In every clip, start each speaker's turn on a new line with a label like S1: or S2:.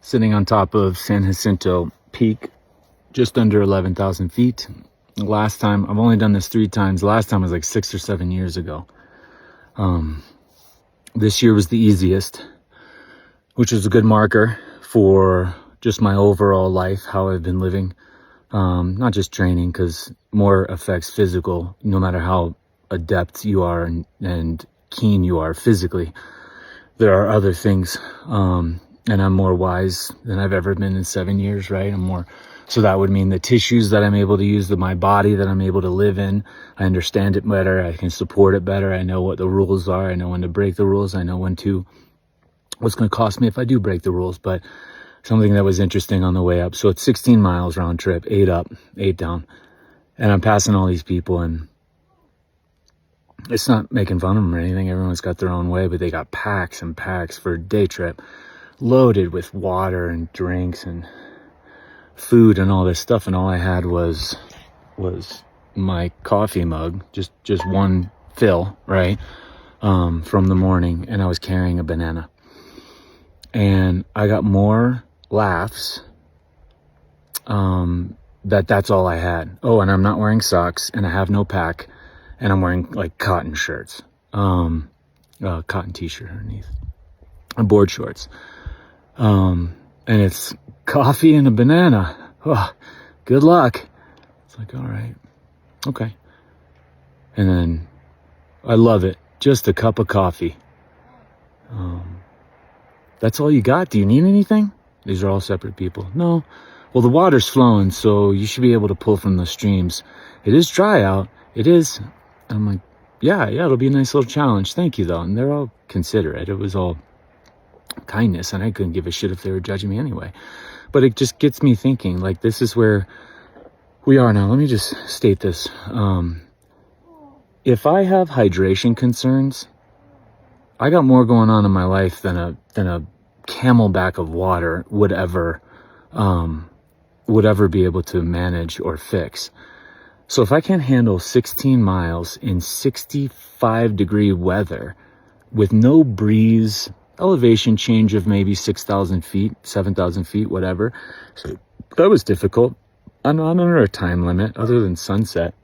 S1: sitting on top of San Jacinto Peak, just under 11,000 feet. Last time, I've only done this 3 times. The last time was like 6 or 7 years ago. This year was the easiest, which is a good marker for just my overall life, how I've been living. Not just training, because more affects physical, no matter how adept you are and keen you are physically. There are other things, and I'm more wise than I've ever been in 7 years, right? So that would mean the tissues that I'm able to use, my body that I'm able to live in, I understand it better, I can support it better, I know what the rules are, I know when to break the rules, I know what's going to cost me if I do break the rules. But something that was interesting on the way up, so it's 16 miles round trip, 8 up, 8 down, and I'm passing all these people, and it's not making fun of them or anything, everyone's got their own way, but they got packs and packs for a day trip, loaded with water and drinks and food and all this stuff, and all I had was my coffee mug, just one fill, right, from the morning, and I was carrying a banana. And I got more laughs that's all I had. Oh, and I'm not wearing socks, and I have no pack, and I'm wearing like cotton shirts, cotton t-shirt underneath, and board shorts, and it's coffee and a banana. Oh, good luck. It's like, all right, okay. And then I love it, just a cup of coffee. That's all you got? Do you need anything? These are all separate people. No. Well, the water's flowing, so you should be able to pull from the streams. It is dry out. It is. And I'm like, yeah, it'll be a nice little challenge. Thank you, though. And they're all considerate. It was all kindness, and I couldn't give a shit if they were judging me anyway. But it just gets me thinking, like, this is where we are now. Let me just state this. If I have hydration concerns, I got more going on in my life than a camelback of water would ever be able to manage or fix. So if I can't handle 16 miles in 65-degree weather with no breeze, elevation change of maybe 6,000 feet, 7,000 feet, whatever, so that was difficult. I'm not under a time limit other than sunset.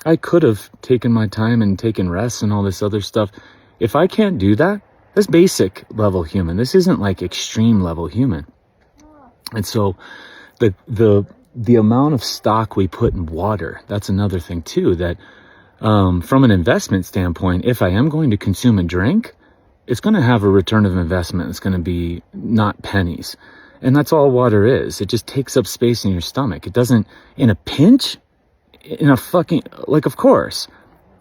S1: I could have taken my time and taken rests and all this other stuff. If I can't do that, that's basic level human. This isn't like extreme level human. And so the amount of stock we put in water, that's another thing too, that from an investment standpoint, if I am going to consume a drink, it's going to have a return of investment. It's going to be not pennies. And that's all water is. It just takes up space in your stomach. It doesn't, in a pinch, in a fucking, like, of course,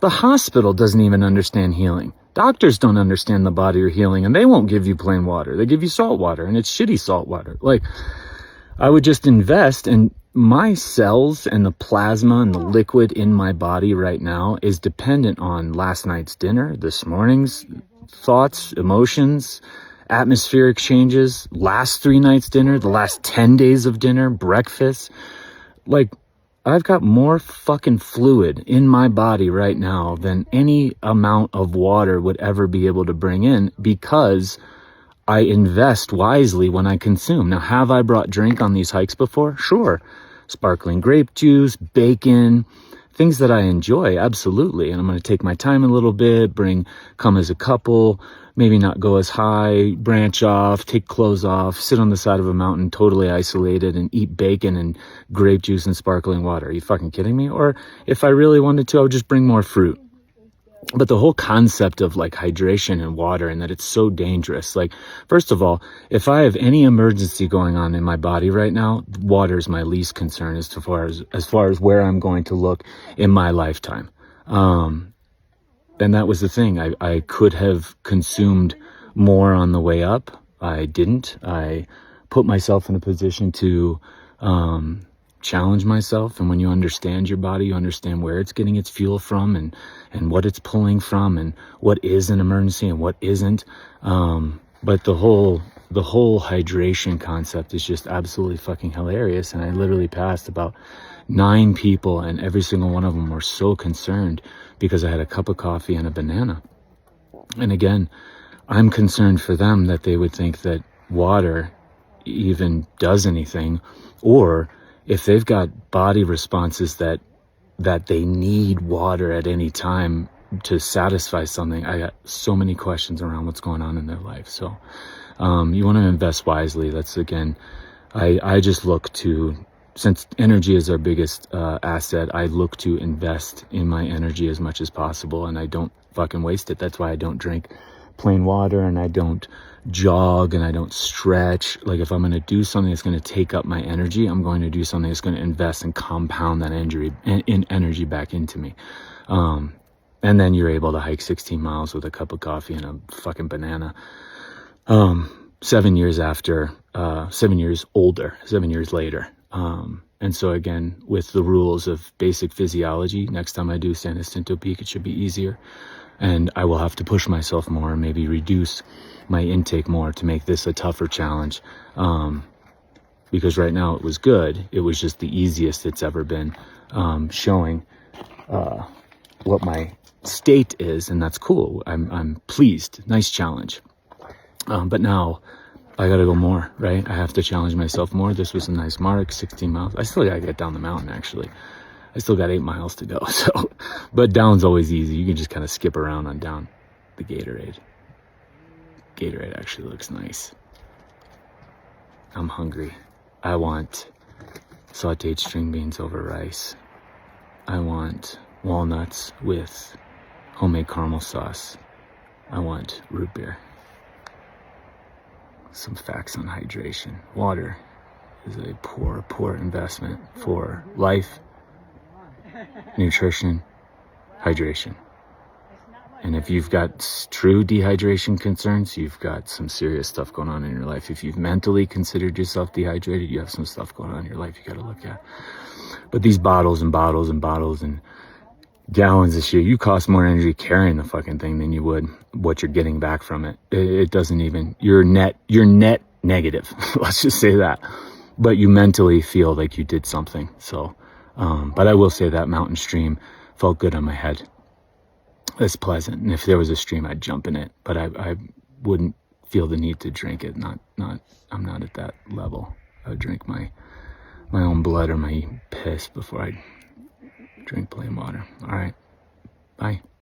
S1: the hospital doesn't even understand healing. Doctors don't understand the body or healing, and they won't give you plain water. They give you salt water, and it's shitty salt water. Like, I would just invest, and my cells and the plasma and the liquid in my body right now is dependent on last night's dinner, this morning's thoughts, emotions, atmospheric changes, last 3 nights' dinner, the last 10 days of dinner, breakfast. Like, I've got more fucking fluid in my body right now than any amount of water would ever be able to bring in, because I invest wisely when I consume. Now, have I brought drink on these hikes before? Sure. Sparkling grape juice, bacon, things that I enjoy, absolutely. And I'm going to take my time a little bit, come as a couple, maybe not go as high, branch off, take clothes off, sit on the side of a mountain totally isolated and eat bacon and grape juice and sparkling water. Are you fucking kidding me? Or if I really wanted to, I would just bring more fruit. But the whole concept of like hydration and water, and that it's so dangerous. Like, first of all, if I have any emergency going on in my body right now, water is my least concern as far as where I'm going to look in my lifetime. And that was the thing. I could have consumed more on the way up. I didn't. I put myself in a position to challenge myself. And when you understand your body, you understand where it's getting its fuel from and what it's pulling from and what is an emergency and what isn't. But the whole hydration concept is just absolutely fucking hilarious. And I literally passed about 9 people, and every single one of them were so concerned because I had a cup of coffee and a banana. And again, I'm concerned for them that they would think that water even does anything, or if they've got body responses that they need water at any time to satisfy something. I got so many questions around what's going on in their life. So you want to invest wisely. That's, again, I just look to, since energy is our biggest asset, I look to invest in my energy as much as possible, and I don't fucking waste it. That's why I don't drink plain water, and I don't jog, and I don't stretch. Like, if I'm going to do something that's going to take up my energy, I'm going to do something that's going to invest and compound that energy back into me. And then you're able to hike 16 miles with a cup of coffee and a fucking banana. 7 years after, 7 years older, 7 years later. And so, again, with the rules of basic physiology, next time I do San Jacinto Peak, it should be easier. And I will have to push myself more and maybe reduce my intake more to make this a tougher challenge. Because right now it was good. It was just the easiest it's ever been, showing what my state is, and that's cool. I'm pleased. Nice challenge. But now I gotta go more, right? I have to challenge myself more. This was a nice mark, 16 miles. I still gotta get down the mountain, actually. I still got 8 miles to go. So, but down's always easy. You can just kind of skip around on down. The Gatorade actually looks nice. I'm hungry. I want sauteed string beans over rice. I want walnuts with homemade caramel sauce. I want root beer. Some facts on hydration. Water is a poor investment for life, nutrition, hydration. And if you've got true dehydration concerns, you've got some serious stuff going on in your life. If you've mentally considered yourself dehydrated, you have some stuff going on in your life you got to look at. But these bottles and bottles and bottles and gallons of shit, you cost more energy carrying the fucking thing than you would what you're getting back from it. It doesn't even, you're net negative. Let's just say that. But you mentally feel like you did something. So, but I will say that mountain stream felt good on my head. It's pleasant. And if there was a stream, I'd jump in it, but I wouldn't feel the need to drink it. I'm not at that level. I would drink my own blood or my piss before I drink plain water. All right. Bye.